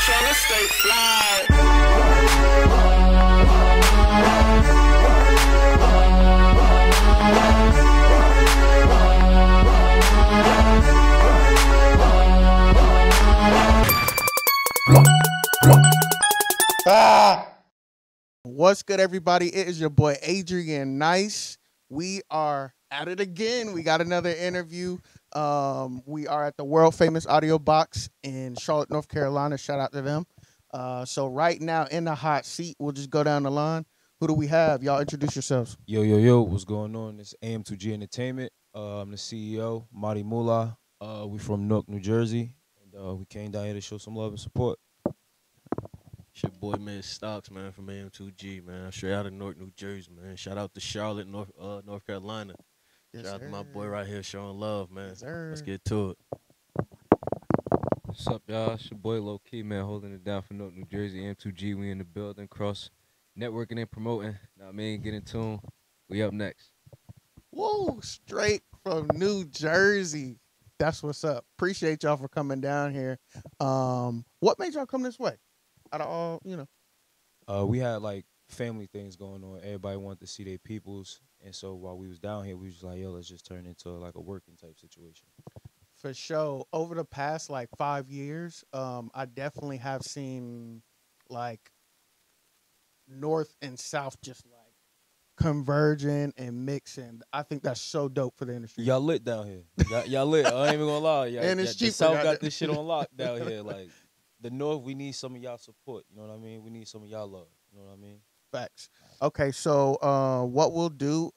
tryna stay fly. What's good, everybody? It is your boy Adrian Nyce. We are at it again. We got another interview. We are at the world famous Audio Box in Charlotte, North Carolina. Shout out to them. So right now in the hot seat, we'll just go down the line. Who do we have? Y'all introduce yourselves. Yo, what's going on? It's AM2GENT Entertainment. I'm the CEO, Marty Mullah. We from Newark, New Jersey, and we came down here to show some love and support. It's your boy, man, Stocks, man, from AM2G, man. Straight out of Newark, New Jersey, man. Shout out to Charlotte, North Carolina. Yes, Shout out sir. to my boy right here showing love, man. Yes, sir. Let's get to it. What's up, y'all? It's your boy Low Key, man, holding it down for Newark, New Jersey. AM2G, we in the building, cross networking and promoting. Now, get in tune. We up next. Woo, straight from New Jersey. That's what's up. Appreciate y'all for coming down here. What made y'all come this way? Out of all, We had like family things going on. Everybody wanted to see their peoples, and so while we was down here, we was just like, yo, let's just turn into like a working type situation. For sure. Over the past like 5 years, I definitely have seen like North and South just like converging and mixing. I think that's so dope for the industry. Y'all lit down here. Y'all lit. I ain't even gonna lie. And it's the cheaper, South goddamn. got this shit on lock down here. Like the North, we need some of y'all support. You know what I mean? We need some of y'all love. You know what I mean? Facts. Okay, so what we'll do,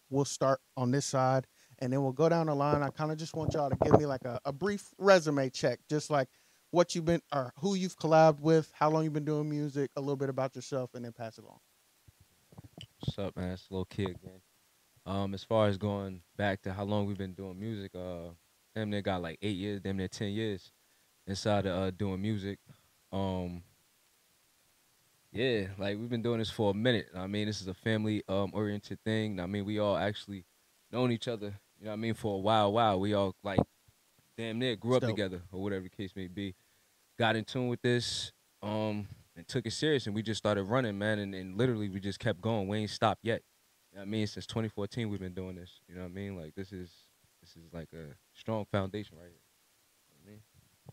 we'll start on this side and then we'll go down the line. I kind of just want y'all to give me like a brief resume check, just like what you've been or who you've collabed with, how long you've been doing music, a little bit about yourself, and then pass it along. What's up, man? It's Lil Kid again. As far as going back to how long we've been doing music, damn near got like 8 years, damn near 10 years inside of doing music. Yeah, like we've been doing this for a minute. I mean, this is a family oriented thing. I mean, we all actually known each other, you know what I mean, for a while. We all like damn near grew up Dope. together or whatever the case may be. Got in tune with this, and took it serious, and we just started running, man, and literally we just kept going. We ain't stopped yet. You know what I mean? Since 2014 we've been doing this. You know what I mean? Like this is like a strong foundation right here. You know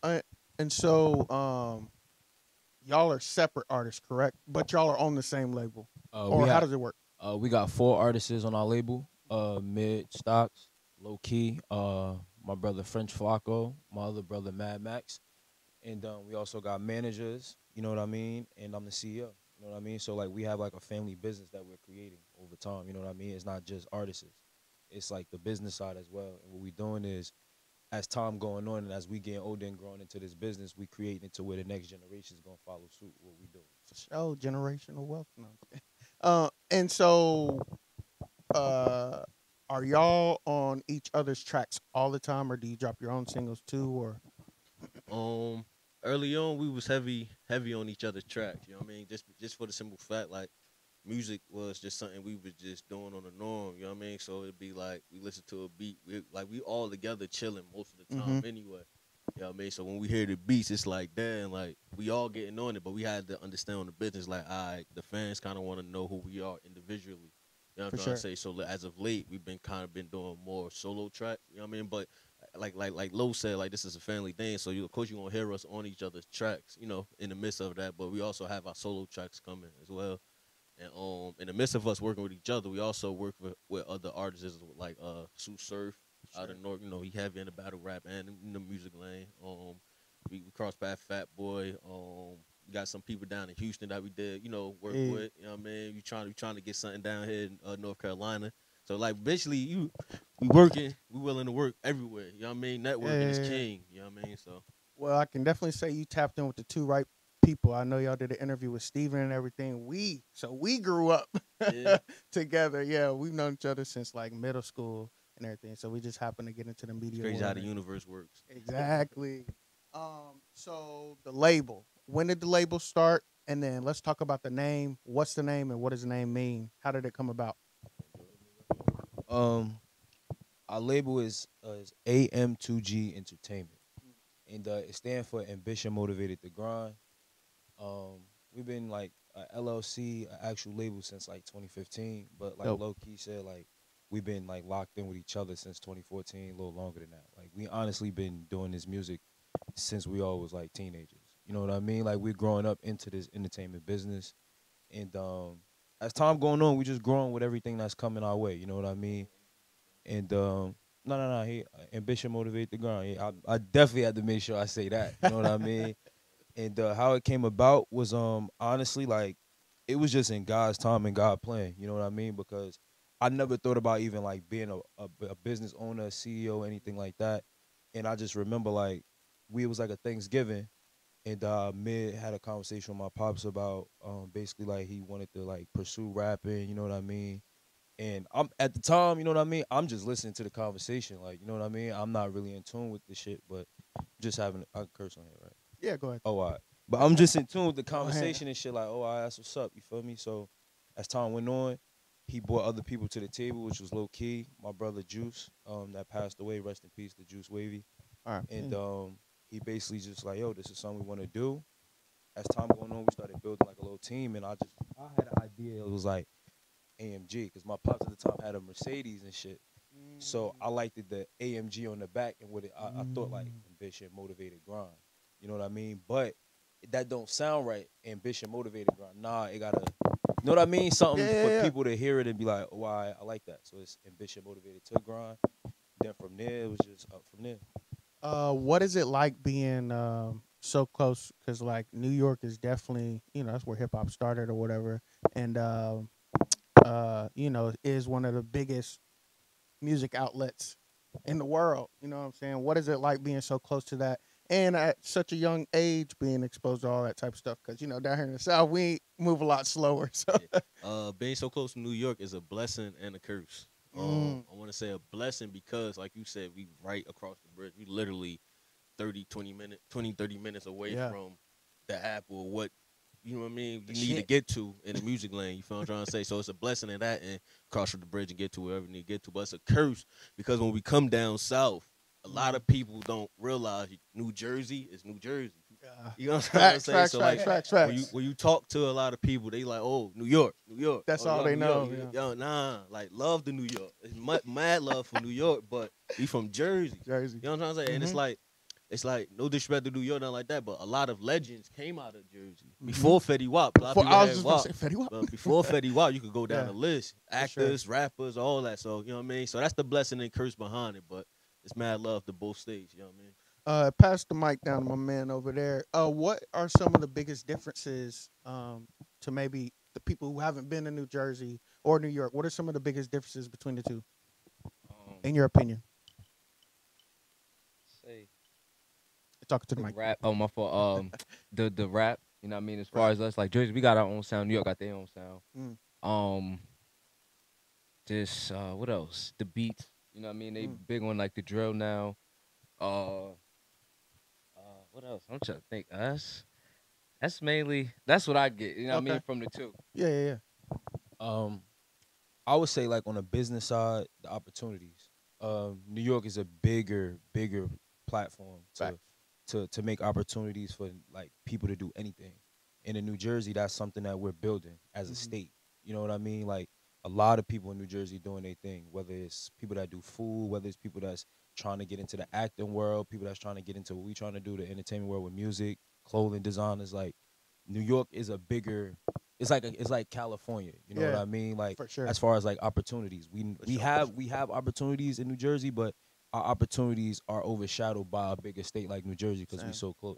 what I mean? And so, y'all are separate artists, correct? But y'all are on the same label, or how does it work? We got 4 artists on our label. Mid, Stocks, Low Key, my brother French Flacco, my other brother Mad Max. And we also got managers, you know what I mean? And I'm the CEO, you know what I mean? So, like, we have, like, a family business that we're creating over time, you know what I mean? It's not just artists. It's, like, the business side as well. And what we're doing is, as time going on and as we getting older and growing into this business, we creating it to where the next generation is going to follow suit what we do. For sure, generational wealth. No. And so, are y'all on each other's tracks all the time, or do you drop your own singles too, or? Early on, we was heavy on each other's tracks. You know what I mean? Just for the simple fact, like, music was just something we was just doing on the norm. You know what I mean? So it'd be like we listen to a beat, we all together chilling most of the time anyway. You know what I mean? So when we hear the beats, it's like, damn, like we all getting on it, but we had to understand on the business, like, all right, the fans kind of want to know who we are individually. You know what I'm trying to say? So as of late, we've been doing more solo tracks. You know what I mean? But like Lo said, like this is a family thing. So of course you gonna hear us on each other's tracks, you know, in the midst of that. But we also have our solo tracks coming as well. And in the midst of us working with each other, we also work with other artists like Sue Surf out of North. You know, he heavy in the battle rap and in the music lane. We crossed paths Fat Boy. We got some people down in Houston that we did, you know, work with. You know what I mean? We trying to get something down here in North Carolina. So like eventually we working, we willing to work everywhere. You know what I mean? Networking is king. You know what I mean? So Well, I can definitely say you tapped in with the two right people. I know y'all did an interview with Steven and everything. We grew up together. Yeah, we've known each other since like middle school and everything. So we just happened to get into the media. It's crazy world. how the universe works. Exactly. So the label. When did the label start? And then let's talk about the name. What's the name and what does the name mean? How did it come about? Our label is AM2G Entertainment, and it stands for Ambition Motivated to Grind. We've been like a LLC, an actual label since like 2015, but like Dope. low key said, like we've been like locked in with each other since 2014, a little longer than that. Like we honestly been doing this music since we all was like teenagers. You know what I mean? Like we're growing up into this entertainment business, and as time going on, we just growing with everything that's coming our way. You know what I mean? And no, he ambition motivate the grind. Yeah, I definitely had to make sure I say that. You know what I mean? And how it came about was honestly like it was just in God's time and God plan. You know what I mean? Because I never thought about even like being a business owner, a CEO, anything like that. And I just remember like it was like a Thanksgiving, and Mid had a conversation with my pops about basically like he wanted to like pursue rapping. You know what I mean? And I'm at the time, you know what I mean? I'm just listening to the conversation, like, you know what I mean? I'm not really in tune with the shit, but just having I curse on here, right? Yeah, go ahead. Oh, all right. But I'm just in tune with the Go ahead. conversation and shit, like, oh, all right, that's what's up, you feel me? So as time went on, he brought other people to the table, which was low key. My brother Juice, that passed away, rest in peace, the Juice Wavy. All right. And he basically just like, yo, this is something we want to do. As time going on, we started building like a little team, and I had an idea. It was like AMG, because my pops at the time had a Mercedes and shit. So I liked the AMG on the back, and with it, I thought like ambition, motivated, grind. You know what I mean? But that don't sound right. Ambition, motivated, grind. Nah, it gotta. You know what I mean? Something for people to hear it and be like, oh, I like that. So it's ambition, motivated to grind. Then from there, it was just up from there. What is it like being so close? Because like New York is definitely, that's where hip hop started or whatever, and is one of the biggest music outlets in the world. You know what I'm saying? What is it like being so close to that, and at such a young age being exposed to all that type of stuff? Because down here in the South, we move a lot slower. So Being so close to New York is a blessing and a curse. I want to say a blessing because, like you said, we right across the bridge. We literally 30 minutes away from the Apple, what, you know what I mean, you need to get to in the music lane. You feel what I'm trying to say? So it's a blessing in that and cross the bridge and get to wherever you need to get to. But it's a curse because when we come down south, a lot of people don't realize New Jersey is New Jersey. You know what I'm trying to say? So like facts. When you talk to a lot of people, they like, oh, New York. That's oh, all they New know. York. Yeah. Yo, nah, like love the New York. It's mad love for New York, but we from Jersey. You know what I'm trying to say? And it's like no disrespect to New York, nothing like that, but a lot of legends came out of Jersey before Fetty Wap. I was just about to say Fetty Wap. But before Fetty Wap, you could go down the list, actors, rappers, all that. So you know what I mean. So that's the blessing and curse behind it, but it's mad love to both states. You know what I mean. Pass the mic down to my man over there. What are some of the biggest differences to maybe the people who haven't been to New Jersey or New York? What are some of the biggest differences between the two, in your opinion? Say talking to the mic. Rap. Oh, my fault. The rap. You know what I mean? As far as us, like Jersey, we got our own sound. New York got their own sound. Just what else? The beats. You know what I mean? They big on like the drill now. What else? I'm trying to think. Us. That's what I get. You know what I mean from the two. Yeah. I would say like on the business side, the opportunities. New York is a bigger platform to make opportunities for like people to do anything. And in New Jersey, that's something that we're building as a state. You know what I mean? Like a lot of people in New Jersey doing their thing, whether it's people that do food, whether it's people that's trying to get into the acting world, people that's trying to get into what we trying to do, the entertainment world with music, clothing, designers. Like New York is a bigger, it's like California. You know what I mean? Like for sure. As far as like opportunities, we have opportunities in New Jersey, but our opportunities are overshadowed by a bigger state like New Jersey because we're so close.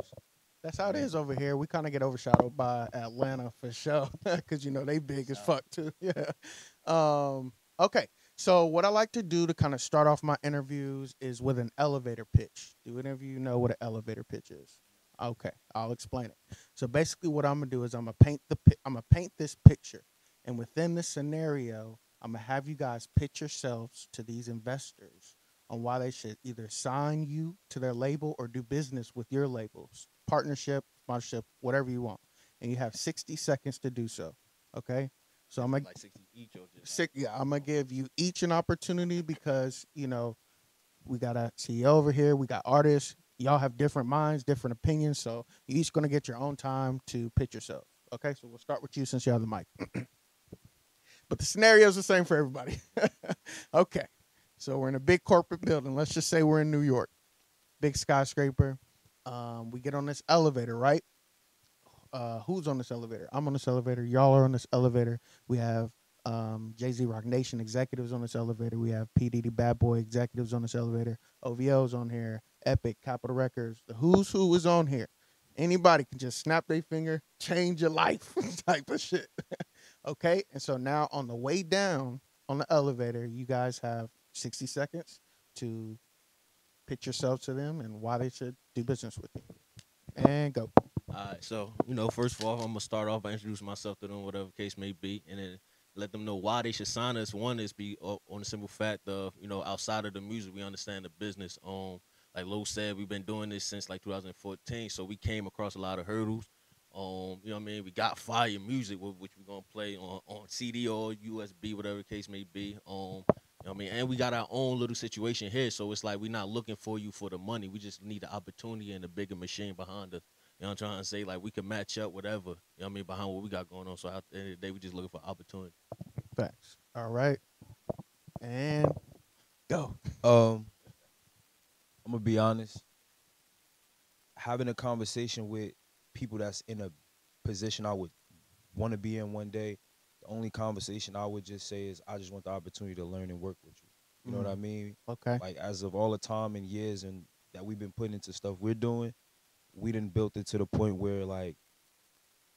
That's how it is over here. We kind of get overshadowed by Atlanta for sure because they big as fuck too. Yeah. Okay. So what I like to do to kind of start off my interviews is with an elevator pitch. Do any of you know what an elevator pitch is? Okay, I'll explain it. So basically, what I'm gonna do is I'm gonna paint this picture, and within this scenario, I'm gonna have you guys pitch yourselves to these investors on why they should either sign you to their label or do business with your labels, partnership, sponsorship, whatever you want, and you have 60 seconds to do so. Okay. So I'm gonna like 60 each or just I'm gonna give you each an opportunity because we got a CEO over here, we got artists. y'all have different minds, different opinions, so you're each going to get your own time to pitch yourself. Okay, so we'll start with you since you have the mic. But the scenario is the same for everybody. Okay, so we're in a big corporate building. Let's just say we're in New York. Big skyscraper. We get on this elevator, right? Who's on this elevator? I'm on this elevator. Y'all are on this elevator. We have Jay-Z Rock Nation executives on this elevator. We have P. Diddy Bad Boy executives on this elevator. OVO's on here. Epic, Capitol Records. The who's who is on here. Anybody can just snap their finger, change your life type of shit. Okay? And so now on the way down on the elevator, you guys have 60 seconds to pitch yourself to them and why they should do business with you. And go. All right, so first of all, I'm gonna start off by introducing myself to them, whatever the case may be, and then let them know why they should sign us. One is be on the simple fact of outside of the music, we understand the business. Like Lo said, we've been doing this since like 2014, so we came across a lot of hurdles. What I mean? We got fire music, which we're gonna play on CD or USB, whatever the case may be. You know what I mean? And we got our own little situation here, so it's like we're not looking for you for the money. We just need the opportunity and the bigger machine behind us. You know what I'm trying to say? Like, we can match up whatever, you know what I mean, behind what we got going on. So at the end of the day, we just looking for opportunity. Facts. All right. And go. I'm gonna be honest. Having a conversation with people that's in a position I would want to be in one day, the only conversation I would just say is I just want the opportunity to learn and work with you. You know what I mean? Okay. Like, as of all the time and years and that we've been putting into stuff we're doing, we done built it to the point where, like,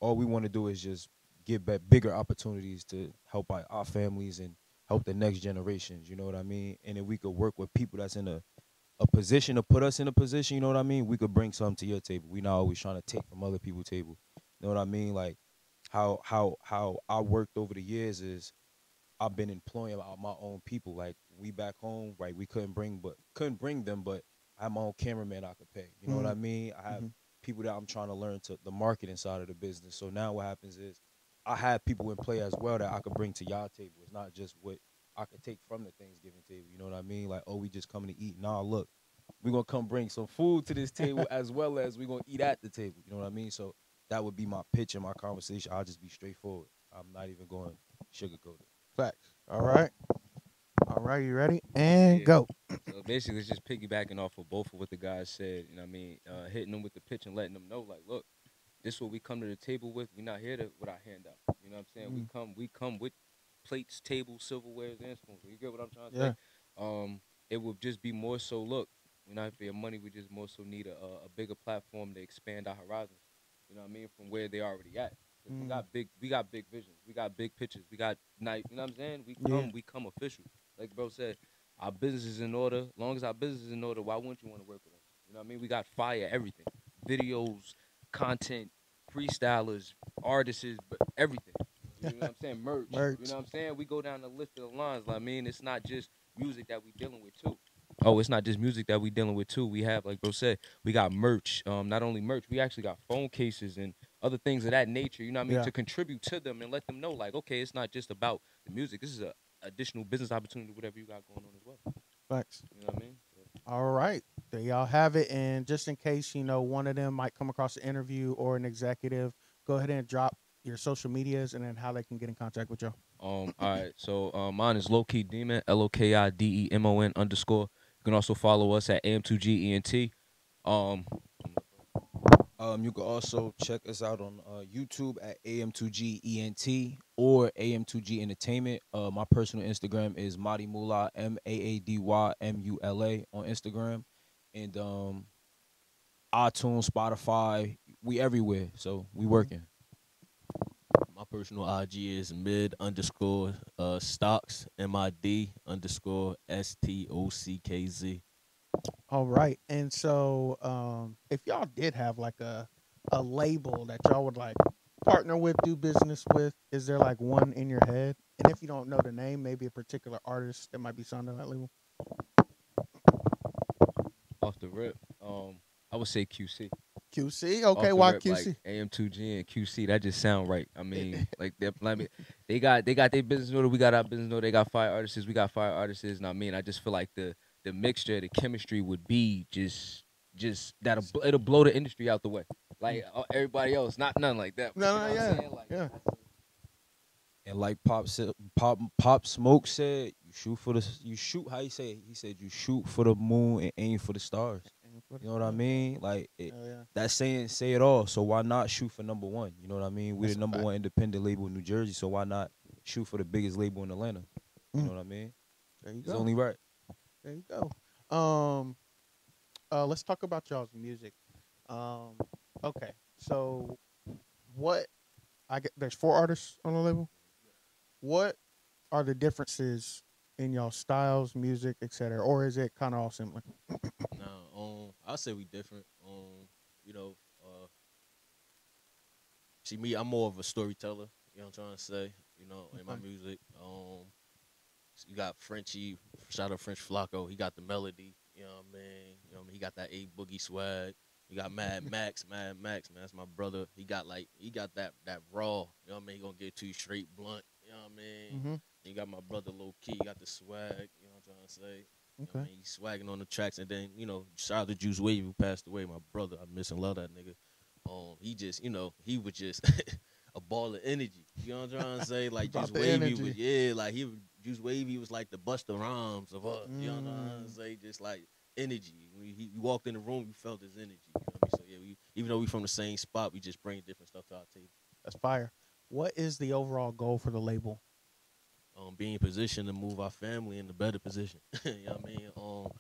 all we want to do is just give back bigger opportunities to help our families and help the next generations, you know what I mean? And if we could work with people that's in a position to put us in a position, you know what I mean? We could bring something to your table. We not always trying to take from other people's table. You know what I mean? Like, how I worked over the years is I've been employing my own people. Like, we back home, right? We couldn't bring them, but I have my own cameraman I could pay. You know what I mean? I have people that I'm trying to learn to the marketing side of the business. So now what happens is I have people in play as well that I could bring to y'all table. It's not just what I could take from the Thanksgiving table. You know what I mean? Like, oh, we just coming to eat. Nah, look, we're going to come bring some food to this table as well as we're going to eat at the table. You know what I mean? So that would be my pitch and my conversation. I'll just be straightforward. I'm not even going to sugarcoat it. Facts. All right. All right, you ready? And go. So basically, it's just piggybacking off of both of what the guys said. You know what I mean? Hitting them with the pitch and letting them know, like, look, this is what we come to the table with. We're not here with our handout. You know what I'm saying? We come with plates, tables, silverwares, and spoons. You get what I'm trying to say? It would just be more so, look, we're not for your money. We just more so need a bigger platform to expand our horizons. You know what I mean? From where they already at. We got big visions. We got big pictures. We got night. You know what I'm saying? We come official. Like bro said, our business is in order. As long as our business is in order, why wouldn't you want to work with us? You know what I mean? We got fire, everything. Videos, content, freestylers, artists, but everything. You know what I'm saying? Merch. You know what I'm saying? We go down the list of the lines. Like, I mean, it's not just music that we dealing with too. Oh, it's not just music that we dealing with too. We have, like bro said, we got merch. Not only merch, we actually got phone cases and other things of that nature. You know what I mean? To contribute to them and let them know, like, okay, it's not just about the music. This is a additional business opportunity, whatever you got going on as well. Facts. You know what I mean? So. All right. There y'all have it. And just in case, one of them might come across an interview or an executive, go ahead and drop your social medias and then how they can get in contact with y'all. All right. So mine is Low-Key Demon, LOKIDEMON _. You can also follow us at AM2GENT. You can also check us out on YouTube at AM2GENT or AM2G Entertainment. My personal Instagram is Madi Mula, MAADYMULA on Instagram. And iTunes, Spotify, we everywhere. So we working. My personal IG is mid_stocks, MID_STOCKZ. All right. And so if y'all did have like a label that y'all would like partner with, do business with, is there like one in your head? And if you don't know the name, maybe a particular artist that might be signed on that label? Off the rip, I would say QC. QC? Okay, why rip, QC? Like AM2G and QC, that just sound right. I mean, like they got their business order, we got our business order. They got fire artists, we got fire artists. And I mean, I just feel like the mixture, the chemistry would be just just it'll blow the industry out the way. Like everybody else, not none like that. No, You know what I'm saying? Like, yeah. And like Pop Smoke said, you shoot how he said. He said you shoot for the moon and aim for the stars. You know what I mean? Like that saying say it all. So why not shoot for #1? You know what I mean? We're the #1 independent label in New Jersey. So why not shoot for the biggest label in Atlanta? You know what I mean? There you It's go. only right. There you go. Let's talk about y'all's music. Okay, so there's 4 artists on the label. What are the differences in y'all styles, music, etc., or is it kind of all similar? Nah, I'll say we different. You know, see me, I'm more of a storyteller. You know what I'm trying to say? You know, in my music. So you got Frenchie, shout out French Flacco. He got the melody. You know what I mean? You know what I mean? He got that A Boogie swag. You got Mad Max, man. That's my brother. He got that raw. You know what I mean? He gonna get too straight blunt. You know what I mean? Mm-hmm. You got my brother Low Key. He got the swag. You know what I'm trying to say? You know what I mean? He's swagging on the tracks, and then shout out to Juice WRLD who passed away. My brother, I miss and love that nigga. He just, he was just a ball of energy. You know what I'm trying to say? Like Juice WRLD was, like Juice WRLD was like the Busta Rhymes of us. You know what I'm trying to say? Just like energy. When he walked in the room, you felt his energy. You know what I mean? So yeah, even though we from the same spot, we just bring different stuff to our table. That's fire. What is the overall goal for the label? Be in position to move our family in a better position. You know what I mean?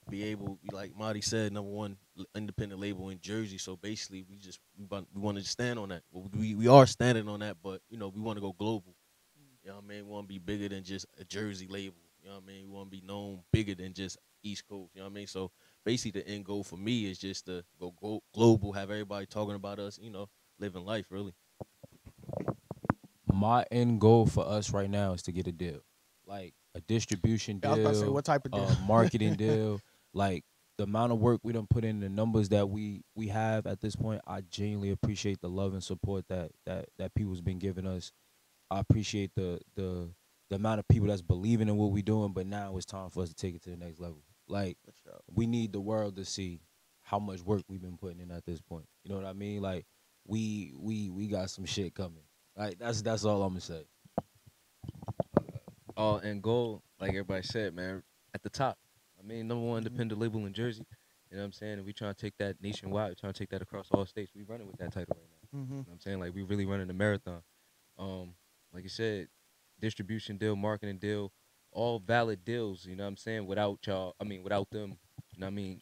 Be able, like Marty said, #1 independent label in Jersey. So basically, we want to stand on that. Well, we are standing on that, but we want to go global. You know what I mean? We want to be bigger than just a Jersey label. You know what I mean? We want to be known bigger than just East Coast. You know what I mean? So basically, the end goal for me is just to go global, have everybody talking about us. Living life really. My end goal for us right now is to get a deal, like a distribution deal. I was about to say, what type of deal? Marketing deal. Like the amount of work we done put in, the numbers that we have at this point. I genuinely appreciate the love and support that people's been giving us. I appreciate the amount of people that's believing in what we're doing. But now it's time for us to take it to the next level. Like we need the world to see how much work we've been putting in at this point. You know what I mean? Like we got some shit coming. Like that's all I'm gonna say. And goal, like everybody said, man, at the top. I mean, #1 independent label in Jersey. You know what I'm saying? And we trying to take that nationwide. We trying to take that across all states. We running with that title right now. You know what I'm saying? Like we really running a marathon. Like you said, distribution deal, marketing deal, all valid deals. You know what I'm saying? Without them. You know what I mean?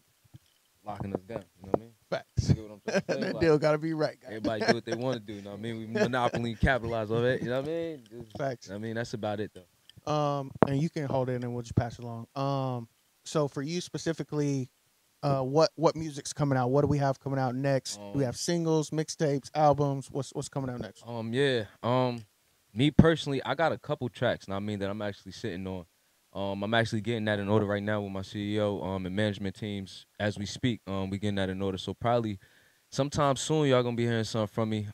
Locking us down. You know what I mean? Facts. You get what I'm trying to say? That Like, deal gotta be right, guys. everybody do what they want to do. You know what I mean? We monopoly capitalize on it. You know what I mean? Facts. I mean, that's about it though. And you can hold it and we'll just pass it along. So for you specifically, what music's coming out? What do we have coming out next? Do we have singles, mixtapes, albums? What's coming out next? Me personally, I got a couple tracks, that I'm actually sitting on. I'm actually getting that in order right now with my CEO and management teams as we speak. We getting that in order. So probably sometime soon y'all gonna be hearing something from me.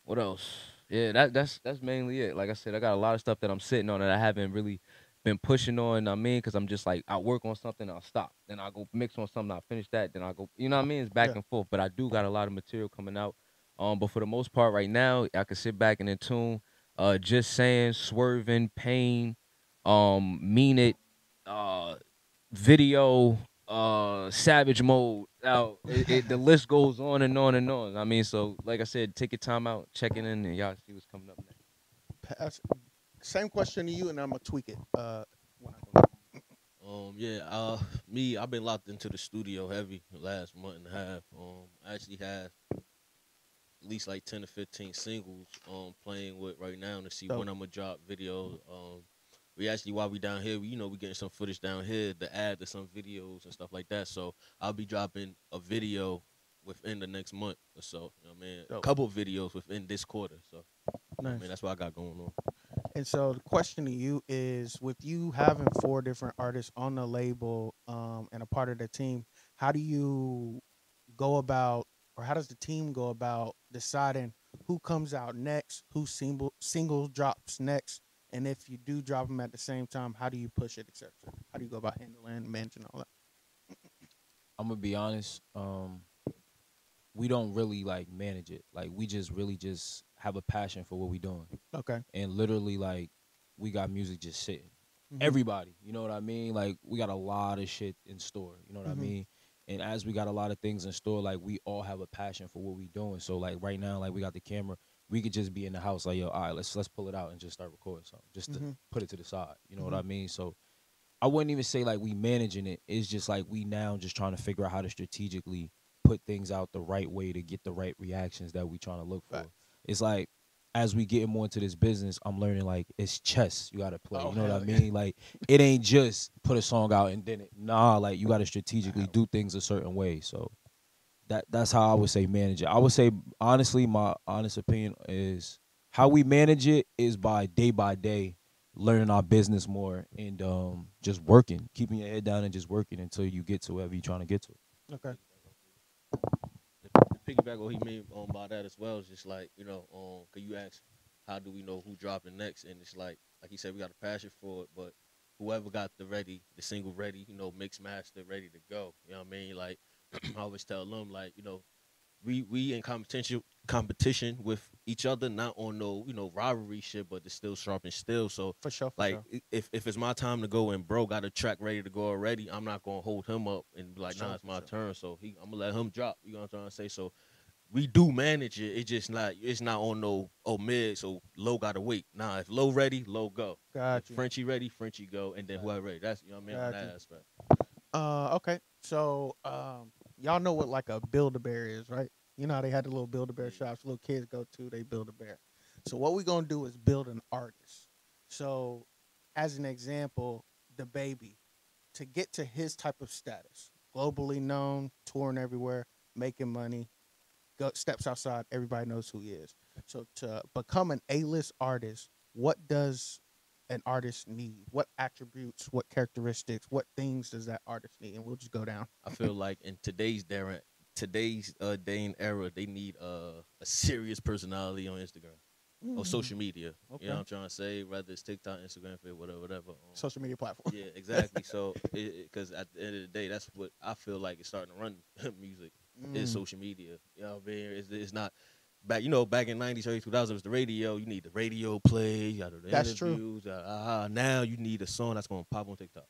What else? Yeah, that's mainly it. Like I said, I got a lot of stuff that I'm sitting on that I haven't really been pushing on. Because I'm just like, I work on something, I'll stop. Then I'll go mix on something, I'll finish that. Then I'll go, you know what I mean? It's back and forth. But I do got a lot of material coming out. But for the most part, right now, I can sit back and in tune. Just saying, swerving, pain, mean it, video, savage mode. Now the list goes on and on and on. I mean, so like I said, take your time out, check it in, and y'all see what's coming up next. Same question to you, and I'm gonna tweak it. Me, I've been locked into the studio heavy the last month and a half. I actually have at least like 10 to 15 singles playing with right now to see when I'm gonna drop videos. We actually, while we down here, we getting some footage down here to add to some videos and stuff like that. So I'll be dropping a video within the next month or so. You know what I mean? A couple of videos within this quarter. So nice. I mean, that's what I got going on. And so the question to you is, with you having 4 different artists on the label and a part of the team, how do you go about, or how does the team go about deciding who comes out next, who single drops next, and if you do drop them at the same time, how do you push it, etc.? How do you go about handling, managing all that? I'm gonna be honest. We don't really like manage it. Like we just really just have a passion for what we doing, Okay. and literally like we got music just sitting. Mhm. Everybody, you know what I mean? Like we got a lot of shit in store. You know what I Mhm. mean? And as we got a lot of things in store, like we all have a passion for what we doing. So like right now, like we got the camera, we could just be in the house, like yo, all right, let's pull it out and just start recording something, just to Mhm. put it to the side. You know what Mhm. I mean? So I wouldn't even say like we managing it. It's just like we now just trying to figure out how to strategically put things out the right way to get the right reactions that we trying to look for. Facts. It's like as we get more into this business, I'm learning like it's chess you gotta play. Oh, You know what I hell yeah. mean? Like it ain't just put a song out and then like you gotta strategically do things a certain way. So that's how I would say manage it. I would say honestly, my honest opinion is how we manage it is by day, learning our business more and just working, keeping your head down and just working until you get to wherever you're trying to get to. Okay. To piggyback what he mean by that as well is just like, cause you ask how do we know who dropping next, and it's like he said, we got a passion for it, but whoever got the single ready, mix master ready to go. You know what I mean? Like I always tell them, like, we in competition with each other, not on no rivalry shit, but it's still sharp and still. So For sure. For like sure. if it's my time to go and bro got a track ready to go already, I'm not gonna hold him up and be like, For nah, sure, it's for my sure. turn. So I'm gonna let him drop. You know what I'm trying to say? So we do manage it. It's not on no mid. So low gotta wait. Nah, if low ready, low go. Got If you. Frenchie ready, Frenchie go, and then whoever ready. That's what I mean on Got that you. aspect. Okay. So, y'all know what like a Build-A-Bear is, right? You know how they had the little Build-A-Bear shops little kids go to, they build a bear. So what we gonna do is build an artist. So, as an example, the baby, to get to his type of status, globally known, touring everywhere, making money, steps outside, everybody knows who he is. So to become an A-list artist, what does an artist need? What attributes, what characteristics, what things does that artist need? And we'll just go down. I feel like in today's day and era, they need a serious personality on Instagram or social media. Okay. You know what I'm trying to say? Whether it's TikTok, Instagram, whatever. Social media platform. Yeah, exactly. So, because at the end of the day, that's what I feel like is starting to run music is social media. You know what I mean? It's not back. Back in '90s, early 2000s, it was the radio. You need the radio play. You got the That's true. interviews. Now you need a song that's gonna pop on TikTok.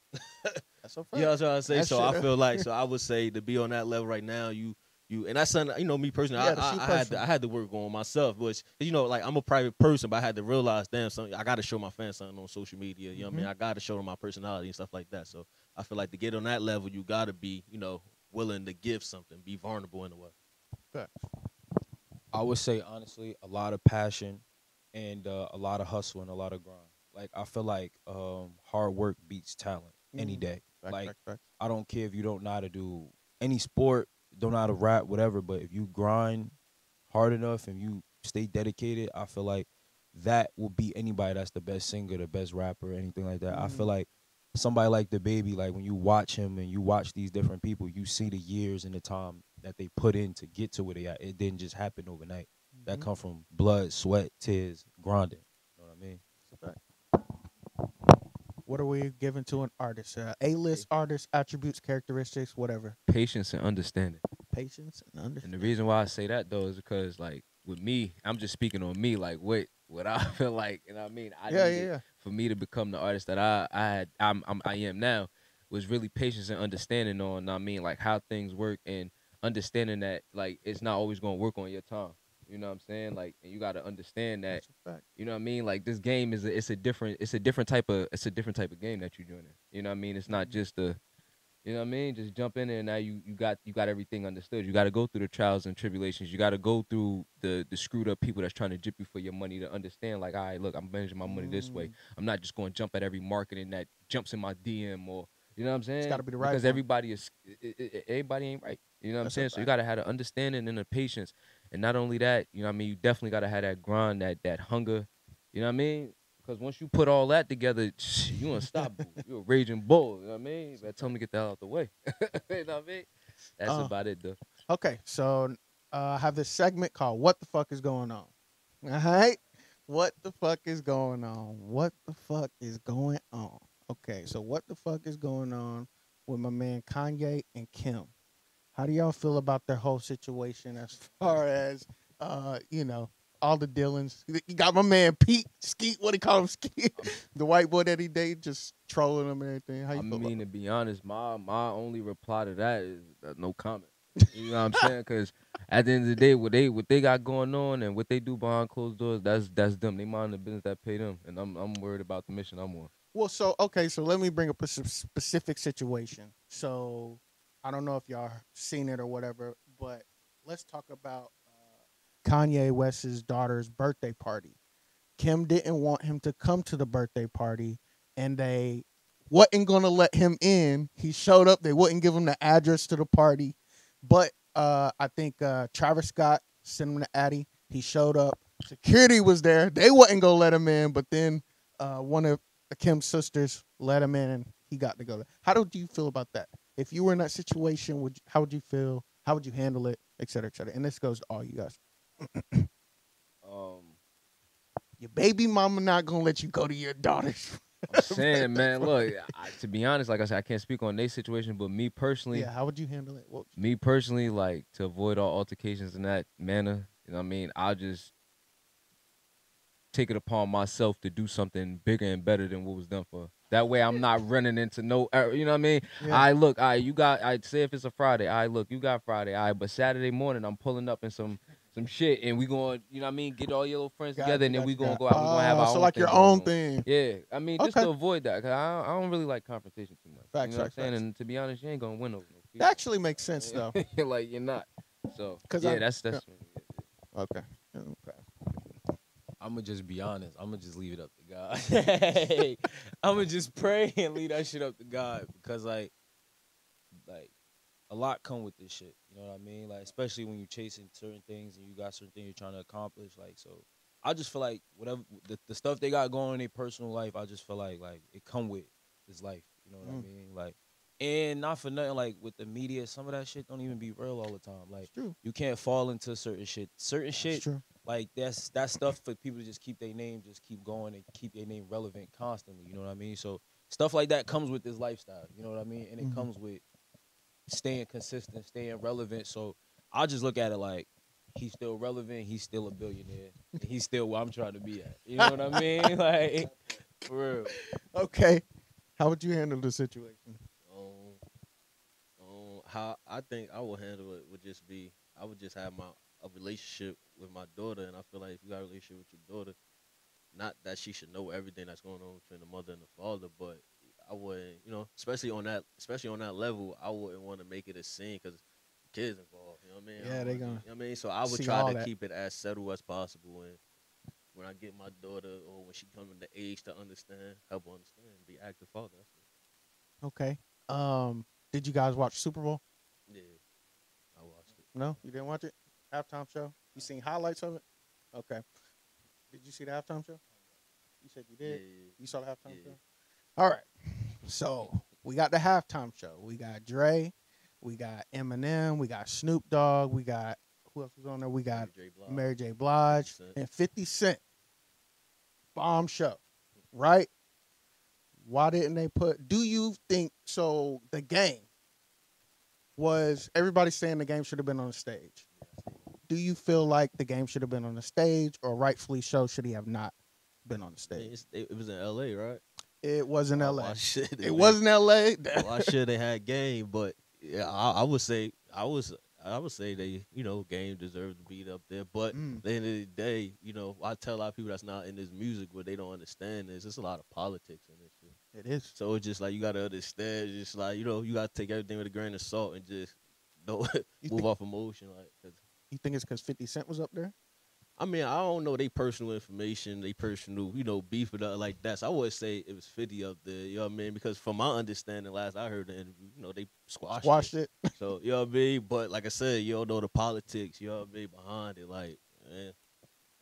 That's so You know what I'm trying to say? That's So I true. feel like, so I would say to be on that level right now, and that's something, me personally, Yeah, the shoe I had person. to, I had to work on myself, which, like I'm a private person, but I had to realize, damn, something I got to show my fans something on social media. You know what I mean? I got to show them my personality and stuff like that. So I feel like to get on that level, you got to be, willing to give something, be vulnerable in a way. Facts. I would say honestly, a lot of passion and a lot of hustle and a lot of grind. Like I feel like hard work beats talent any day. Facts. I don't care if you don't know how to do any sport, don't know how to rap, whatever, but if you grind hard enough and you stay dedicated, I feel like that will beat anybody that's the best singer, the best rapper, anything like that. I feel like somebody like the baby, like when you watch him and you watch these different people, you see the years and the time that they put in to get to where they at. It didn't just happen overnight. That come from blood, sweat, tears, grinding. You know what I mean? It's a fact. What are we giving to an artist? A-list artist, attributes, characteristics, whatever. Patience and understanding. Patience and And understanding. the reason why I say that though is because like with me, I'm just speaking on me, like what I feel like, you know what I mean? I needed for me to become the artist that I am now was really patience and understanding on, I mean, like how things work and understanding that like it's not always gonna work on your time. You know what I'm saying? Like, and you gotta understand that. That's a fact. You know what I mean? Like this game is it's a different type of game that you're doing. You know what I mean? It's not just a, you know what I mean? Just jump in there and now you got everything understood. You got to go through the trials and tribulations. You got to go through the screwed up people that's trying to jip you for your money to understand. Like, all right, look, I'm managing my money this way. I'm not just going to jump at every marketing that jumps in my DM or, you know what I'm saying? It's got to be the right because one. everybody ain't right. You know what I'm That's a saying? So you fact. got to have the understanding and the patience. And not only that, you know what I mean? You definitely got to have that grind, that hunger. You know what I mean? Because once you put all that together, you unstoppable. You're a raging bull. You know what I mean? You better tell me to get the hell out the way. You know what I mean? That's about it, though. Okay, so I have this segment called "What the fuck is going on?" All right, what the fuck is going on? What the fuck is going on? Okay, so what the fuck is going on with my man Kanye and Kim? How do y'all feel about their whole situation as far as, you know, all the Dylans? You got my man Pete Skeet. What do you call him, Skeet? The white boy that he dated, just trolling him and everything. How you I feel mean, about to be honest, my only reply to that is no comment. You know what I'm saying? Because at the end of the day, what they got going on and what they do behind closed doors, that's them. They mind the business that pay them, and I'm worried about the mission I'm on. Well, so okay, so let me bring up a specific situation. So I don't know if y'all seen it or whatever, but let's talk about Kanye West's daughter's birthday party. Kim didn't want him to come to the birthday party, and they wasn't gonna let him in. He showed up. They wouldn't give him the address to the party, but I think Travis Scott sent him to Addy. He showed up. Security was there. They wasn't gonna let him in, but then one of Kim's sisters let him in, and he got to go there. How do you feel about that? If you were in that situation, how would you feel? How would you handle it, et cetera, et cetera? And this goes to all you guys. Um, Your baby mama not gonna let you go to your daughter's. I'm saying, man, look, to be honest, like I said, I can't speak on their situation, but me personally, Yeah, how would you handle it? me personally, like to avoid all altercations in that manner, you know what I mean? I'll just take it upon myself to do something bigger and better than what was done for. That way, I'm not running into no, you know what I mean? Yeah. I look, you got. I say if it's a Friday, look, you got Friday, but Saturday morning, I'm pulling up in some shit, and we going, you know what I mean? Get all your little friends together, and then we gonna go out. We gonna have our so own like thing your going own on. thing. Yeah, I mean, just Okay. to avoid that, cause I don't really like confrontation too much. Facts, you know facts, what I'm saying? facts. And to be honest, you ain't gonna win over no people. That actually makes sense though. Like you're not. So 'Cause yeah, I- that's yeah. okay. Okay. I'ma just be honest. I'ma just leave it up to God. I'ma just pray and leave that shit up to God because like a lot come with this shit. You know what I mean? Like especially when you're chasing certain things and you got certain things you're trying to accomplish. Like so, I just feel like whatever the stuff they got going in their personal life, I just feel like it come with this life. You know what I mean? Like. And not for nothing, like with the media, some of that shit don't even be real all the time. Like It's true. you can't fall into certain shit. Certain shit, It's true. like that's stuff for people to just keep their name, just keep going and keep their name relevant constantly. You know what I mean? So stuff like that comes with this lifestyle. You know what I mean? And it comes with staying consistent, staying relevant. So I just look at it like he's still relevant. He's still a billionaire. And he's still where I'm trying to be at. You know what I mean? Like for real. Okay. How would you handle the situation? How I think I would handle it would just be I would just have a relationship with my daughter, and I feel like if you got a relationship with your daughter, not that she should know everything that's going on between the mother and the father, but I wouldn't, especially on that level, I wouldn't want to make it a scene because kids involved. You know what I mean? Yeah, they gonna. You know what I mean? So I would see try all to that. keep it as settled as possible, and when I get my daughter or when she comes in the age to understand, help her understand, be an active father. That's it. Okay. Did you guys watch Super Bowl? Yeah, I watched it. No, you didn't watch it. Halftime show. You seen highlights of it? Okay. Did you see the halftime show? You said you did. Yeah. You saw the halftime Yeah. show. All right. So we got the halftime show. We got Dre. We got Eminem. We got Snoop Dogg. We got who else was on there? We got Mary J. Blige 50 Cent. and 50 Cent. Bomb show, right? Why didn't they put? Do you think so? The game was everybody saying the game should have been on the stage. Do you feel like the game should have been on the stage, or rightfully so should he have not been on the I mean, stage? it was in L.A., right? It was in L.A. Why should It wasn't L.A. Why should they had game? But yeah, I would say they game deserved to be up there. But at the end of the day, I tell a lot of people that's not in this music what they don't understand is there's a lot of politics in this shit. It is. So it's just like you gotta understand. It's just like you gotta take everything with a grain of salt and just don't move off emotion. Like, 'cause You think it's because 50 Cent was up there? I mean, I don't know they personal information, they personal, beef with like that. So I would say it was 50 up there, you know what I mean? Because from my understanding, last I heard the interview, they squashed it. So, you know what I mean? But like I said, you don't know the politics, you know what I mean, behind it. Like, man,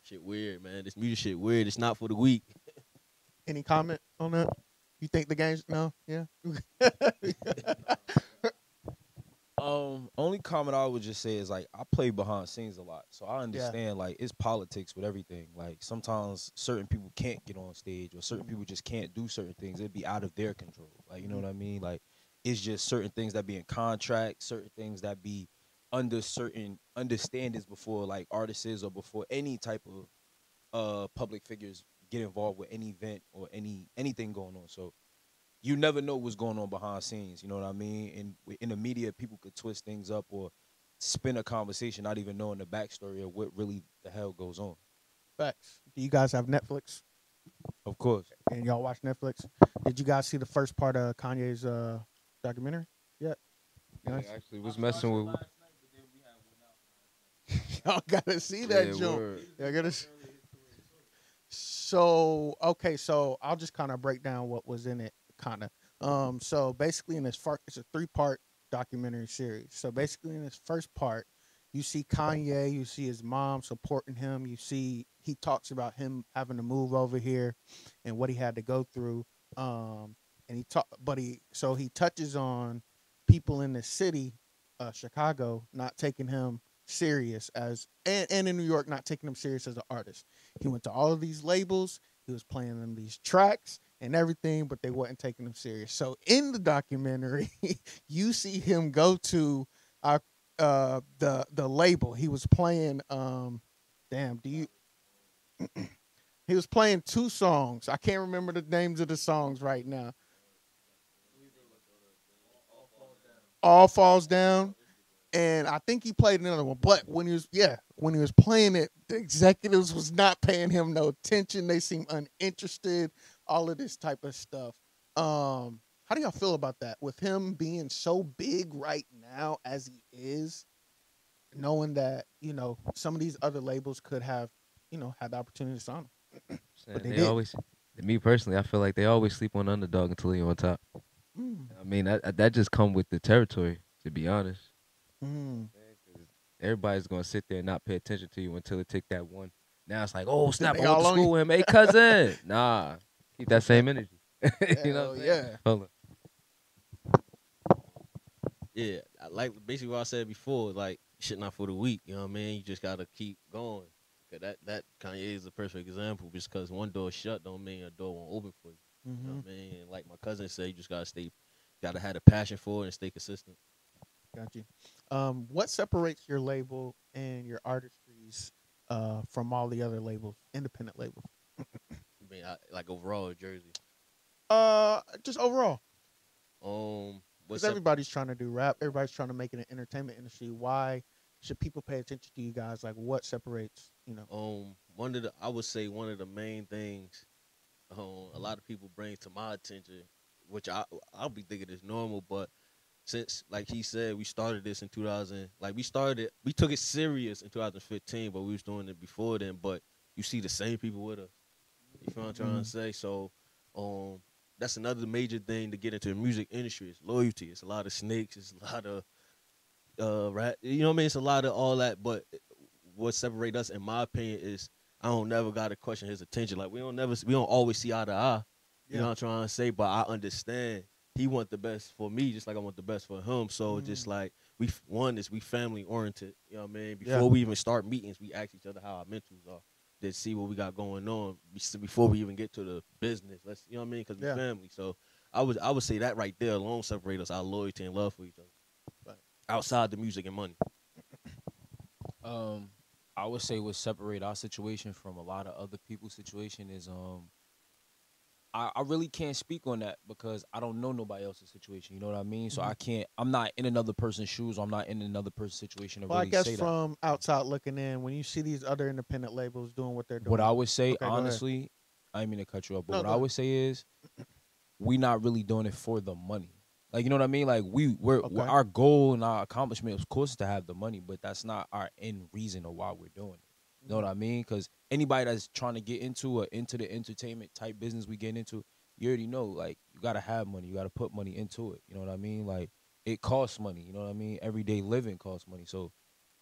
shit weird, man. This music shit weird. It's not for the weak. Any comment on that? You think the game's no? Yeah. Only comment I would just say is like I play behind scenes a lot, so I understand like it's politics with everything. Like sometimes certain people can't get on stage, or certain people just can't do certain things. It'd be out of their control. Like you know what I mean? Like It's just certain things that be in contract, certain things that be under certain understandings before like artists or before any type of public figures get involved with any event or anything going on. So you never know what's going on behind scenes. You know what I mean? And in the media, people could twist things up or spin a conversation, not even knowing the backstory of what really the hell goes on. Facts. Do you guys have Netflix? Of course. And y'all watch Netflix? Did you guys see the first part of Kanye's documentary yet? I actually was messing with. Y'all gotta see that joke. Y'all gotta. So okay, so I'll just kind of break down what was in it, kind of. So basically, in this it's a 3-part documentary series. So basically, in this first part, you see Kanye, you see his mom supporting him. You see he talks about him having to move over here and what he had to go through. And he touches on people in the city, Chicago, not taking him serious and in New York not taking him serious as an artist. He went to all of these labels, he was playing them these tracks and everything, but they wasn't taking him serious. So in the documentary, you see him go to the label. He was playing he was playing 2 songs. I can't remember the names of the songs right now. All Falls Down. And I think he played another one, but when he was playing it, the executives was not paying him no attention. They seemed uninterested. All of this type of stuff. How do y'all feel about that? With him being so big right now as he is, knowing that some of these other labels could have had the opportunity to sign him, but they always. Me personally, I feel like they always sleep on the underdog until you're on top. I mean, that just come with the territory. To be honest. Everybody's gonna sit there and not pay attention to you until it take that one. Now it's like, oh snap! I went to school with him. Hey cousin, nah, keep that same energy. You know? Yeah. Hold on. Yeah, like basically what I said before. Like shit not for the weak. You know what I mean? You just gotta keep going. Cause that Kanye is a perfect example. Just because one door shut don't mean a door won't open for you. You know what I mean? And like my cousin said, you just gotta have a passion for it and stay consistent. Got you. What separates your label and your artistries from all the other labels, independent labels? I mean, like overall Jersey. Just overall. Because everybody's trying to do rap. Everybody's trying to make it an entertainment industry. Why should people pay attention to you guys? Like, what separates? I would say one of the main things, a lot of people bring to my attention, which I'll be thinking is normal, but since, like he said, we started this in 2000. Like we took it serious in 2015, but we was doing it before then. But you see the same people with us. You feel what I'm trying to say? So, that's another major thing to get into the music industry. It's loyalty. It's a lot of snakes. It's a lot of rat. You know what I mean? It's a lot of all that. But what separates us, in my opinion, is I don't never got to question his attention. Like we don't always see eye to eye. You know what I'm trying to say? But I understand. He want the best for me, just like I want the best for him. So just like we family oriented. You know what I mean? Before we even start meetings, we ask each other how our mentals are, to see what we got going on before we even get to the business. You know what I mean? Because we family. So I would say that right there alone separate us, our loyalty and love for each other. Right. Outside the music and money. I would say what separate our situation from a lot of other people's situation is I really can't speak on that because I don't know nobody else's situation. You know what I mean? So I'm not in another person's shoes. Or I'm not in another person's situation to really say that. I guess from outside looking in, when you see these other independent labels doing what they're doing. What I would say, honestly, I didn't mean to cut you off, but what I would say is we not really doing it for the money. Like, you know what I mean? Like we're our goal and our accomplishment, of course, is to have the money, but that's not our end reason of why we're doing it. You know what I mean? Because anybody that's trying to get into the entertainment type business we get into, you already know, like, you got to have money. You got to put money into it. You know what I mean? Like, it costs money. You know what I mean? Everyday living costs money. So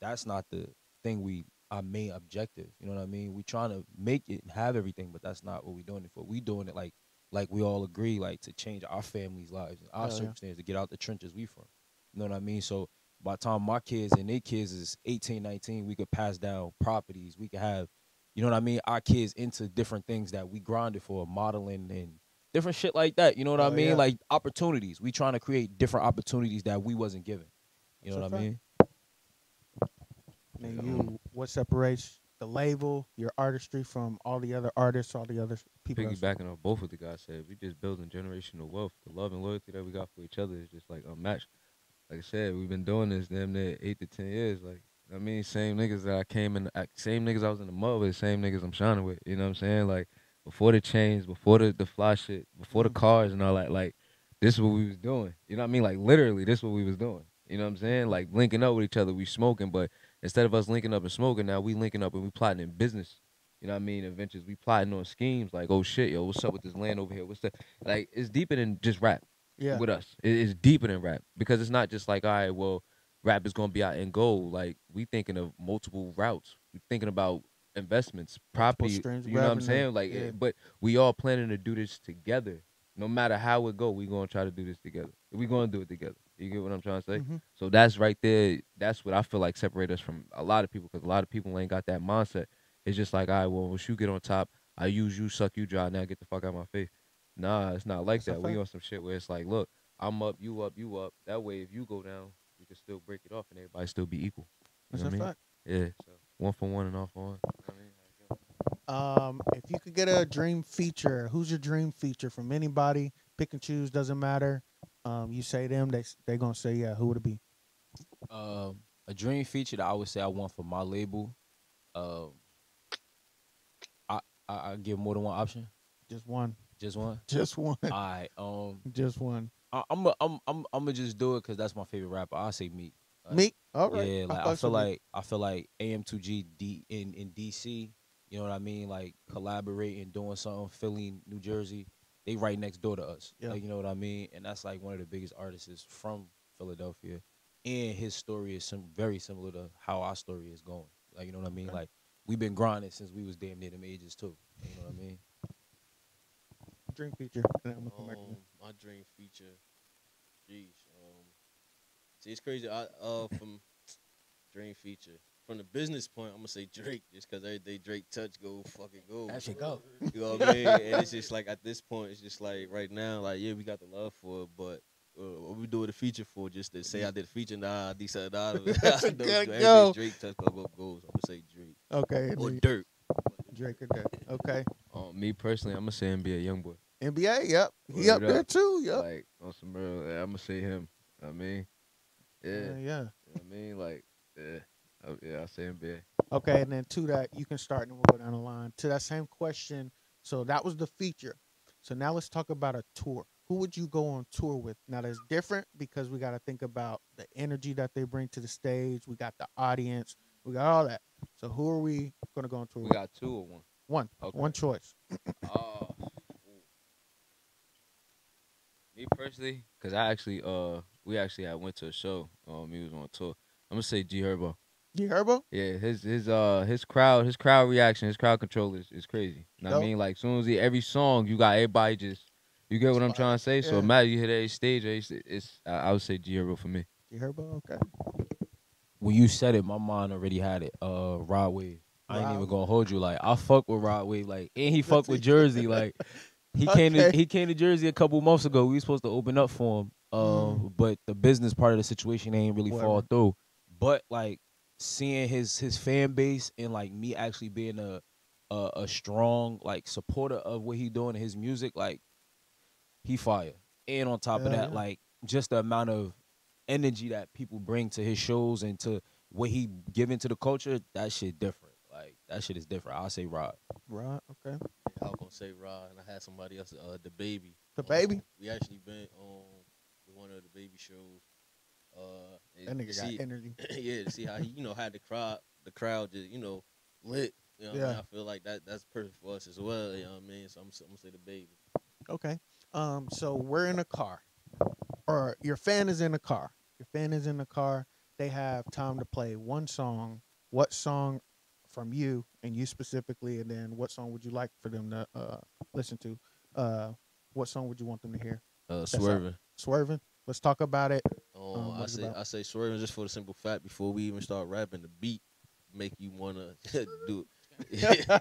that's not the thing our main objective. You know what I mean? We trying to make it and have everything, but that's not what we doing it for. We doing it like we all agree, like, to change our family's lives and our circumstances, to get out the trenches we from. You know what I mean? So by the time my kids and their kids is 18, 19, we could pass down properties. We could have, you know what I mean, our kids into different things that we grinded for, modeling and different shit like that. You know what I mean? Yeah. Like opportunities. We trying to create different opportunities that we wasn't given. You know That's what a I mean? And you, what separates the label, your artistry from all the other artists, all the other people? Piggybacking off both what the guys said, we just building generational wealth. The love and loyalty that we got for each other is just like unmatched. Like I said, we've been doing this damn near 8 to 10 years. Like, I mean, same niggas that I came in, same niggas I was in the mud with, same niggas I'm shining with. You know what I'm saying? Like, before the chains, before the fly shit, before the cars and all that, like, this is what we was doing. You know what I mean? Like, literally, this is what we was doing. You know what I'm saying? Like, linking up with each other, we smoking, but instead of us linking up and smoking, now we linking up and we plotting in business. You know what I mean? Adventures, we plotting on schemes. Like, oh shit, yo, what's up with this land over here? What's the, like, it's deeper than just rap. Yeah. With us, it's deeper than rap because it's not just like, all right, well, rap is gonna be our end goal. Like, we thinking of multiple routes. We thinking about investments, property. streams of You know what I'm revenue. saying? Like, Yeah. but we all planning to do this together. No matter how it go, we gonna try to do this together. We gonna do it together. You get what I'm trying to say? Mhm. So that's right there. That's what I feel like separate us from a lot of people because a lot of people ain't got that mindset. It's just like, all right, well, once you get on top, I use you, suck you dry. Now get the fuck out of my face. Nah, it's not like That's a that. We fact. on some shit where it's like, look, I'm up, you up, you up. That way, if you go down, we can still break it off and everybody still be equal. You That's know a what I mean? fact. Yeah. So 1 for 1 and all for 1. You know what I mean? If you could get a dream feature, who's your dream feature from anybody? Pick and choose, doesn't matter. You say them, they gonna say yeah. Who would it be? A dream feature that I would say I want for my label. Um, I give more than one option. Just one. Just one. Just one. All right. Just one. I'm just do it because that's my favorite rapper. I say Meek. Like, Meek. All right. Yeah, like fucks with Meek. I feel like AM2G in DC. You know what I mean? Like collaborating, doing something. Philly, New Jersey, they right next door to us. Yeah. Like, you know what I mean? And that's like one of the biggest artists from Philadelphia. And his story is very similar to how our story is going. Like, you know what I mean? Okay. Like we've been grinding since we was damn near them ages too. You know what I mean? Dream feature. And I'm gonna come back to you. My dream feature, jeez. See, it's crazy. From dream feature, from the business point, I'm gonna say Drake, just because every day Drake touch go fucking go. That shit go. You know what I mean? And it's just like at this point, it's just like right now, like yeah, we got the love for it, but what we do with a feature for? Just to say I did a feature, nah, decent, nah. That's a Every good day go. Drake touch go goes. I'm gonna say Drake Okay. or Drake. Dirt. Drake or Dirt. Okay. Me personally, I'm gonna say NBA YoungBoy. NBA. Yep. He Word up there up. too. Yep. Like on some real, I'm gonna say him. I mean, yeah. Yeah. You know what I mean, like, yeah, I say NBA. Okay, and then to that, you can start and we'll go down the line. To that same question, so that was the feature. So now let's talk about a tour. Who would you go on tour with? Now that's different because we got to think about the energy that they bring to the stage. We got the audience. We got all that. So who are we going to go on tour We with? got 2 or 1. One. Okay. One choice. Me personally, cause I actually we actually had went to a show. He was on tour. I'm gonna say G Herbo. G Herbo? Yeah, his crowd reaction, his crowd control is crazy. You know what I Dope. mean? Like, soon as every song, you got everybody just, you get what I'm trying to say? So Yeah. imagine you hit every stage, I would say G Herbo for me. G Herbo, okay. When you said it, my mind already had it. Rod Wave. I ain't Rod even gonna hold you. Like I fuck with Rod Wave. Like and he fuck with see. Jersey. Like he Okay. came to Jersey a couple months ago. We was supposed to open up for him. But the business part of the situation ain't really fall Whatever. through. But like seeing his fan base and like me actually being a strong like supporter of what he doing in his music, like he fire. And on top of Yeah, that, yeah. like just the amount of energy that people bring to his shows and to what he giving to the culture, that shit different. Like that shit is different. I'll say Rod. Rod, okay. I was gonna say Rod, and I had somebody else, the baby. The Baby? We actually been on one of the baby shows. That nigga got see, energy. yeah, to see how he, had the crowd just, lit. You know what I mean? I feel like that's perfect for us as well. You know what I mean? So I'm gonna say the Baby. Okay. So we're in a car, or your fan is in a car. Your fan is in the car. They have time to play one song. What song from you and you specifically, and then what song would you like for them to listen to? What song would you want them to hear? Swerving. Swerving. Let's talk about it. I say Swerving just for the simple fact before we even start rapping, the beat make you wanna do it.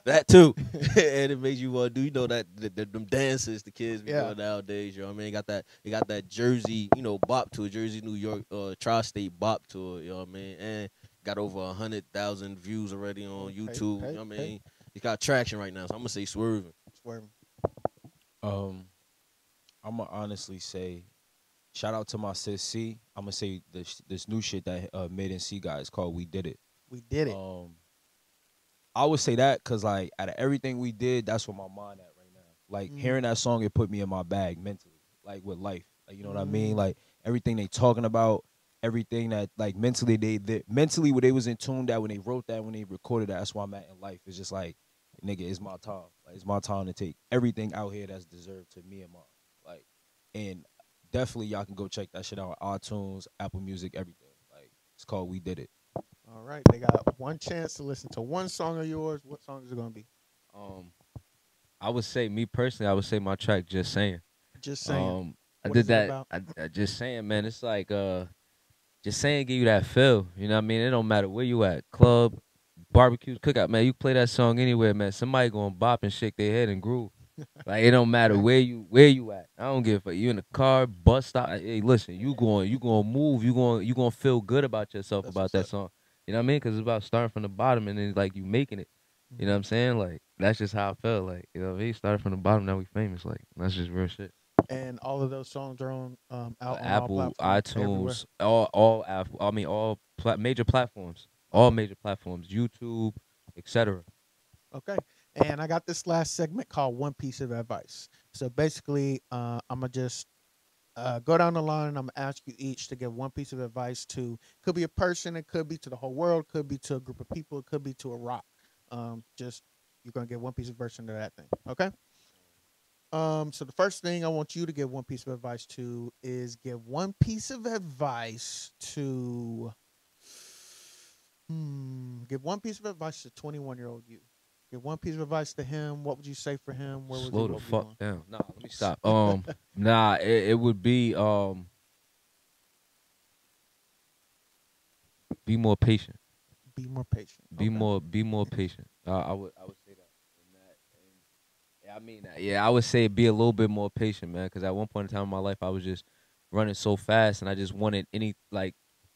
That too. And it makes you want to do, that them dances the kids be Yeah. doing nowadays. You know what I mean? They got that Jersey, bop to it, Jersey, New York, tri-state bop to it. You know what I mean? And got over 100,000 views already on YouTube. Okay, You know what I mean? He got traction right now, so I'm gonna say swerving. Swerving. I'm gonna honestly say, shout out to my sis C. I'm gonna say this new shit that Mid and C guys called We Did It. We did it. I would say that because like out of everything we did, that's where my mind at right now. Like hearing that song, it put me in my bag mentally, like with life. Like, you know what I mean? Like everything they talking about, everything that like mentally mentally what they was in tune that when they wrote that, when they recorded that, that's where I'm at in life. It's just like, nigga, it's my time. Like it's my time to take everything out here that's deserved to me and mine. Like, and definitely y'all can go check that shit out on iTunes, Apple Music, everything. Like it's called We Did It. All right, they got one chance to listen to one song of yours. What song is it gonna be? I would say, me personally, I would say my track Just Saying. Just saying. I What did is it that. about? I Just Saying, man. It's like Just Saying give you that feel. You know what I mean? It don't matter where you at, club, barbecue, cookout, man. You play that song anywhere, man. Somebody gonna bop and shake their head and groove. Like it don't matter where you at. I don't give a fuck. You in the car, bus stop. Hey, listen, you going move. You going to feel good about yourself That's about what's that up. song. You know what I mean? Because it's about starting from the bottom and then like you making it. You know what I'm saying? Like that's just how I felt. Like, you know what I mean? Started from the bottom, now we famous. Like that's just real shit. And all of those songs are on out on all Apple, platforms, everywhere. iTunes, all Apple. I mean all major platforms. All major platforms. YouTube, etc. Okay. And I got this last segment called One Piece of Advice. So basically, I'm gonna just go down the line and I'm gonna ask you each to give one piece of advice to. Could be a person, it could be to the whole world, could be to a group of people, it could be to a rock. Just you're gonna give one piece of advice to that thing. Okay. So the first thing I want you to give one piece of advice to is give one piece of advice to. Give one piece of advice to 21-year-old you. Give one piece of advice to him. What would you say for him? Where would Slow you the what would you fuck doing? down. Nah, let me stop. Nah, it would be be more patient. Be more patient. Be Okay. more patient. I would say that. And yeah, I mean that. Yeah, I would say be a little bit more patient, man. Because at one point in time in my life, I was just running so fast, and I just wanted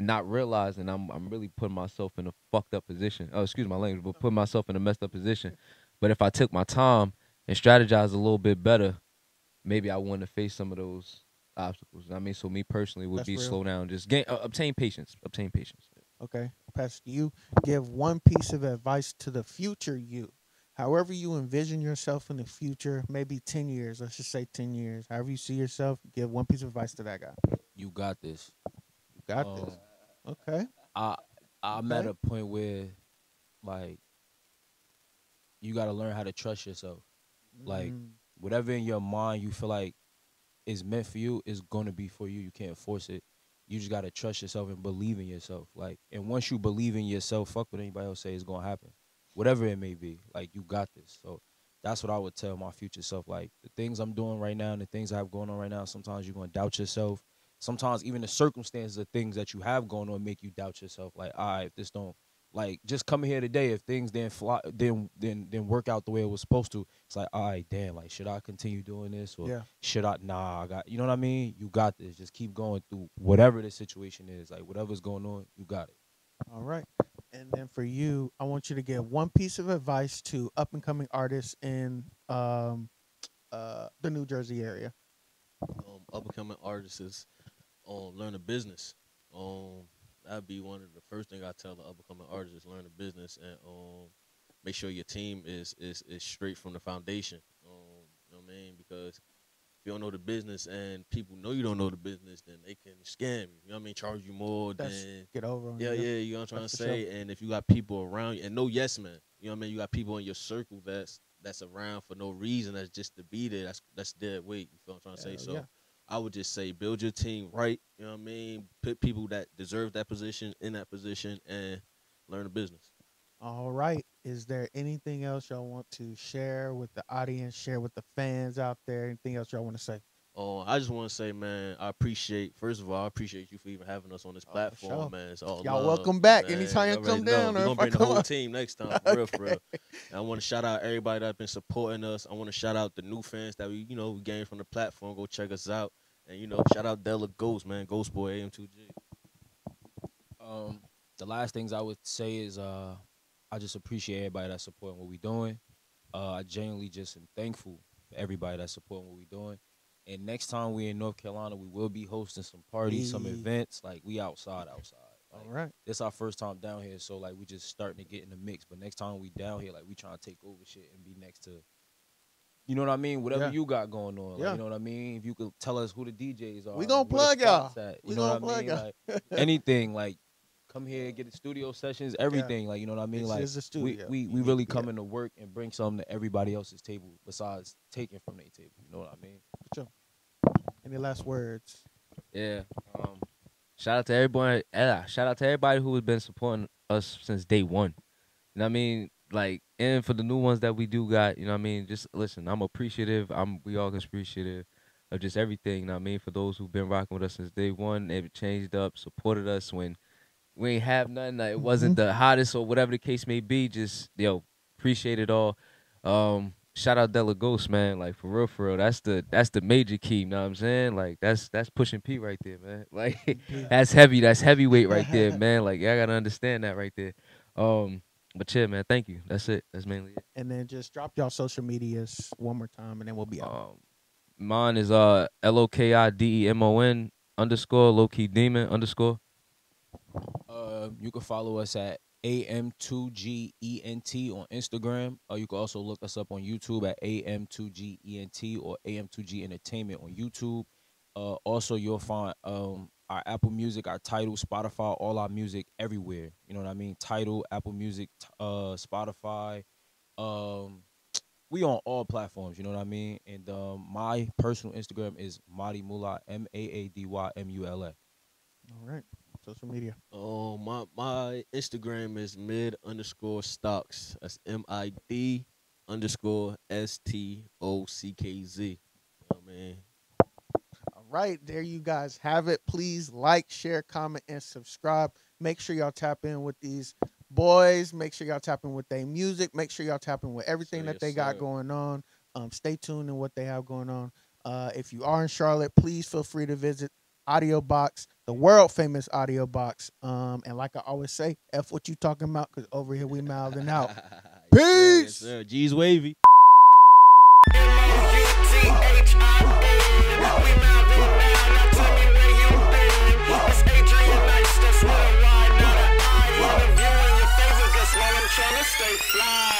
not realizing I'm really putting myself in a fucked up position. Oh, excuse my language, but putting myself in a messed up position. But if I took my time and strategized a little bit better, maybe I wouldn't have faced some of those obstacles. I mean, so me personally would That's be real. slow down, just obtain patience. Obtain patience. Okay. Pass to you. Give one piece of advice to the future you. However you envision yourself in the future, maybe 10 years, let's just say 10 years. However you see yourself, give one piece of advice to that guy. You got this. You got this. Okay. I I'm at a point where like you gotta learn how to trust yourself. Like whatever in your mind you feel like is meant for you is gonna be for you. You can't force it. You just gotta trust yourself and believe in yourself. Like, and once you believe in yourself, fuck what anybody else say is gonna happen. Whatever it may be. Like, you got this. So that's what I would tell my future self. Like, the things I'm doing right now and the things I have going on right now, sometimes you're gonna doubt yourself. Sometimes even the circumstances of things that you have going on make you doubt yourself. Like, all right, if this don't, like, just coming here today, if things didn't fly, then work out the way it was supposed to, it's like, all right, damn, like, should I continue doing this or Yeah. should I? Nah, I got, you know what I mean? You got this. Just keep going through whatever the situation is, like whatever's going on, you got it. All right. And then for you, I want you to give one piece of advice to up and coming artists in the New Jersey area. Up and coming artists is learn a business. That'd be one of the first thing I tell the up and coming artists is learn a business and make sure your team is straight from the foundation. You know what I mean? Because if you don't know the business and people know you don't know the business, then they can scam you. You know what I mean? Charge you more than Get over on yeah, you. you know what I'm trying That's to for say. And if you got people around you, and no yes man, you know what I mean? You got people in your circle that's around for no reason, that's just to be there. That's dead weight. You feel what I'm trying to say? So Yeah. I would just say build your team right. You know what I mean? Put people that deserve that position in that position and learn the business. All right. Is there anything else y'all want to share with the audience, share with the fans out there? Anything else y'all want to say? Oh, I just want to say, man, first of all, I appreciate you for even having us on this platform, sure. man. It's all Y'all love, welcome back man. anytime you Y'all come already know. down. We're Or going to if bring I the come whole up. team next time, for real, for real. And I want to shout out everybody that's been supporting us. I want to shout out the new fans that we gained from the platform. Go check us out. And, shout out Della Ghost, man. Ghost Boy, AM2G. The last things I would say is I just appreciate everybody that's supporting what we're doing. I genuinely just am thankful for everybody that's supporting what we're doing. And next time we in North Carolina, we will be hosting some parties, some events. Like, we outside. Like, All right. This our first time down here, so, like, we just starting to get in the mix. But next time we down here, like, we trying to take over shit and be next to, you know what I mean? Whatever you got going on. Like, you know what I mean? If you could tell us who the DJs are. We gonna where the plug y'all. spots at, We you know gonna what I plug mean? y'all. Like, anything, like, come here, get the studio sessions, everything. Like, you know what I mean? This Like, is a studio. we really come into work and bring something to everybody else's table besides taking from their table. You know what I mean? Sure. Any last words? Yeah. Shout out to everybody. Shout out to everybody who has been supporting us since day one. You know what I mean? Like, and for the new ones that we do got, you know what I mean? Just listen, I'm appreciative. We all appreciative of just everything. You know what I mean? For those who've been rocking with us since day one, they've changed up, supported us when we ain't have nothing. Like, it wasn't the hottest or whatever the case may be. Just, appreciate it all. Shout out Della Ghost, man. Like, for real. That's the major key, you know what I'm saying? Like, that's pushing P right there, man. Like, that's heavy. That's heavyweight right there, man. Like, y'all gotta understand that right there. But yeah, man, thank you. That's it. That's mainly it. And then just drop y'all social medias one more time, and then we'll be out. Mine is LOKIDEMON _ lowkey demon _ You can follow us at AM2GENT on Instagram. You can also look us up on YouTube at AM2GENT or AM2G Entertainment on YouTube. Also, you'll find our Apple Music, our Tidal, Spotify, all our music everywhere. You know what I mean? Tidal, Apple Music, Spotify. We on all platforms. You know what I mean? And my personal Instagram is Madi Mullah, MAADYMULA. All right. Social media. Oh, my Instagram is mid_stocks. That's MID_STOCKZ. You know what I mean? All right, there you guys have it. Please like, share, comment, and subscribe. Make sure y'all tap in with these boys. Make sure y'all tap in with their music. Make sure y'all tap in with everything that they got going on. Stay tuned in what they have going on. If you are in Charlotte, please feel free to visit Audio Box, the world famous Audio Box. And like I always say, F what you talking about, because over here we mouthing out. Peace. Yes, sir. G's wavy. It's Adrian Nyce, that's worldwide, not an eye. Interviewing your favorite guest while I'm trying to stay fly.